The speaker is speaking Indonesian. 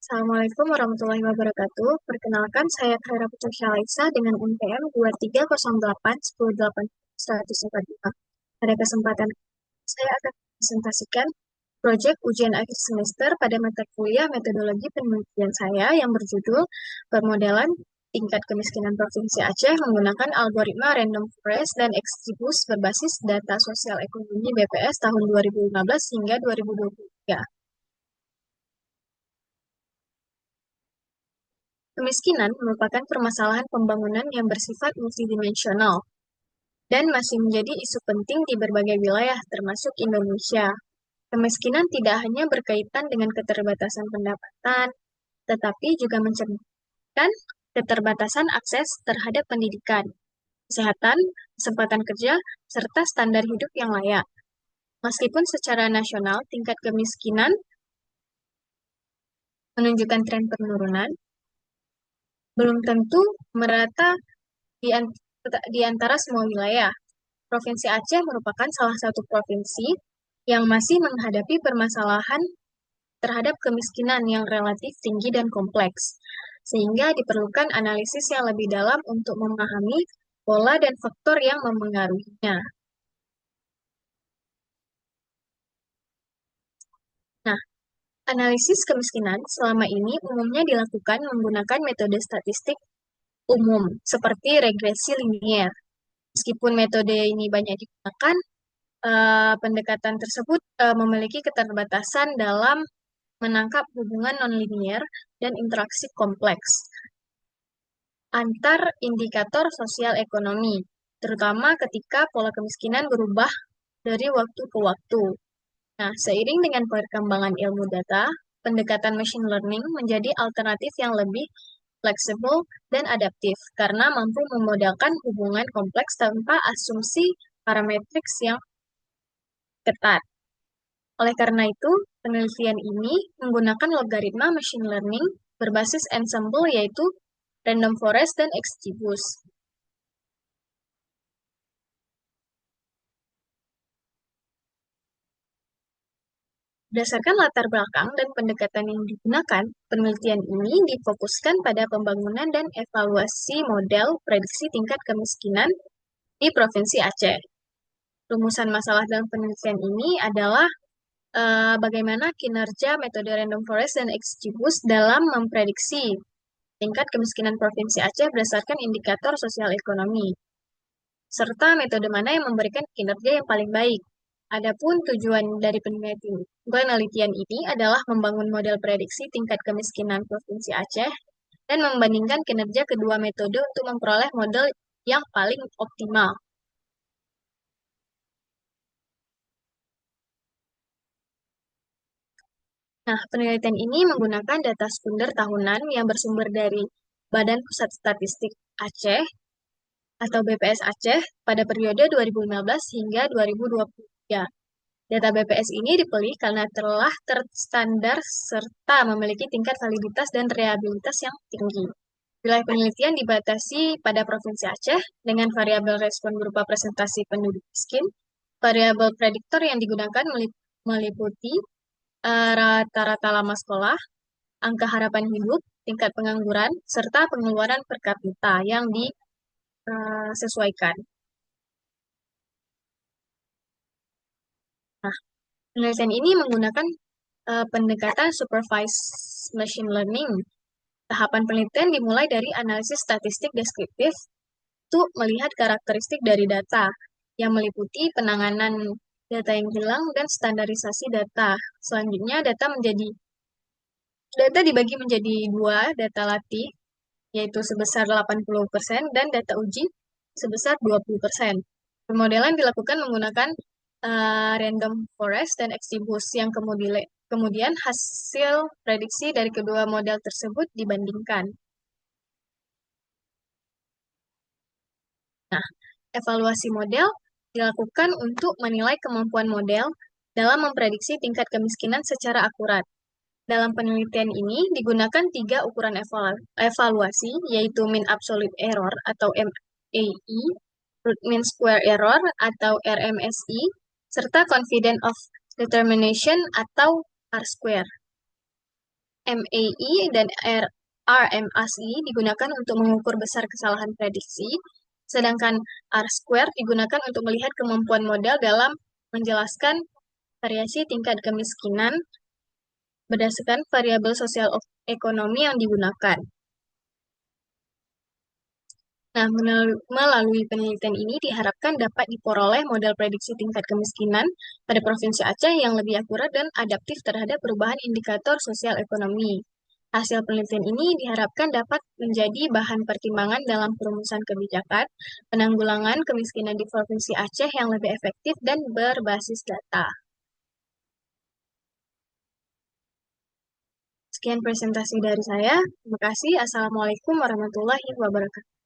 Assalamualaikum warahmatullahi wabarakatuh. Perkenalkan, saya Khaira Putri Syalaisa dengan NPM 2308 108 Pada kesempatan ini, saya akan presentasikan proyek ujian akhir semester pada mata kuliah metodologi penelitian saya yang berjudul Permodelan Tingkat Kemiskinan Provinsi Aceh menggunakan algoritma Random Forest dan XGBoost berbasis data sosial ekonomi BPS tahun 2015 hingga 2023. Kemiskinan merupakan permasalahan pembangunan yang bersifat multidimensional dan masih menjadi isu penting di berbagai wilayah, termasuk Indonesia. Kemiskinan tidak hanya berkaitan dengan keterbatasan pendapatan, tetapi juga mencerminkan keterbatasan akses terhadap pendidikan, kesehatan, kesempatan kerja, serta standar hidup yang layak. Meskipun secara nasional tingkat kemiskinan menunjukkan tren penurunan, belum tentu merata di, di antara semua wilayah. Provinsi Aceh merupakan salah satu provinsi yang masih menghadapi permasalahan terhadap kemiskinan yang relatif tinggi dan kompleks, sehingga diperlukan analisis yang lebih dalam untuk memahami pola dan faktor yang memengaruhinya. Nah, analisis kemiskinan selama ini umumnya dilakukan menggunakan metode statistik umum, seperti regresi linier. Meskipun metode ini banyak digunakan, pendekatan tersebut memiliki keterbatasan dalam menangkap hubungan nonlinier dan interaksi kompleks antar indikator sosial ekonomi, terutama ketika pola kemiskinan berubah dari waktu ke waktu. Nah, seiring dengan perkembangan ilmu data, pendekatan machine learning menjadi alternatif yang lebih fleksibel dan adaptif karena mampu memodelkan hubungan kompleks tanpa asumsi parametrik yang ketat. Oleh karena itu, penelitian ini menggunakan logaritma machine learning berbasis ensemble yaitu random forest dan XGBoost. Berdasarkan latar belakang dan pendekatan yang digunakan, penelitian ini difokuskan pada pembangunan dan evaluasi model prediksi tingkat kemiskinan di Provinsi Aceh. Rumusan masalah dalam penelitian ini adalah bagaimana kinerja metode random forest dan XGBoost dalam memprediksi tingkat kemiskinan Provinsi Aceh berdasarkan indikator sosial ekonomi, serta metode mana yang memberikan kinerja yang paling baik. Adapun tujuan dari penelitian ini adalah membangun model prediksi tingkat kemiskinan Provinsi Aceh dan membandingkan kinerja kedua metode untuk memperoleh model yang paling optimal. Nah, penelitian ini menggunakan data sekunder tahunan yang bersumber dari Badan Pusat Statistik Aceh atau BPS Aceh pada periode 2015 hingga 2023. Data BPS ini dipilih karena telah terstandar serta memiliki tingkat validitas dan reliabilitas yang tinggi. Wilayah penelitian dibatasi pada Provinsi Aceh dengan variabel respon berupa presentasi penduduk miskin. Variabel prediktor yang digugakan meliputi rata-rata lama sekolah, angka harapan hidup, tingkat pengangguran, serta pengeluaran per kapita yang disesuaikan. Nah, penelitian ini menggunakan pendekatan supervised machine learning. Tahapan penelitian dimulai dari analisis statistik deskriptif untuk melihat karakteristik dari data yang meliputi penanganan data yang hilang dan standarisasi data. Selanjutnya, data dibagi menjadi dua, data latih, yaitu sebesar 80%, dan data uji sebesar 20%. Pemodelan dilakukan menggunakan random forest dan XGBoost yang kemudian hasil prediksi dari kedua model tersebut dibandingkan. Nah, evaluasi model dilakukan untuk menilai kemampuan model dalam memprediksi tingkat kemiskinan secara akurat. Dalam penelitian ini digunakan 3 ukuran evaluasi, yaitu mean absolute error atau MAE, root mean square error atau RMSE, serta confidence of determination atau R-square. MAI dan RMASI digunakan untuk mengukur besar kesalahan prediksi, sedangkan R-square digunakan untuk melihat kemampuan model dalam menjelaskan variasi tingkat kemiskinan berdasarkan variabel sosial ekonomi yang digunakan. Nah, melalui penelitian ini diharapkan dapat diperoleh model prediksi tingkat kemiskinan pada Provinsi Aceh yang lebih akurat dan adaptif terhadap perubahan indikator sosial ekonomi. Hasil penelitian ini diharapkan dapat menjadi bahan pertimbangan dalam perumusan kebijakan penanggulangan kemiskinan di Provinsi Aceh yang lebih efektif dan berbasis data. Sekian presentasi dari saya. Terima kasih. Assalamualaikum warahmatullahi wabarakatuh.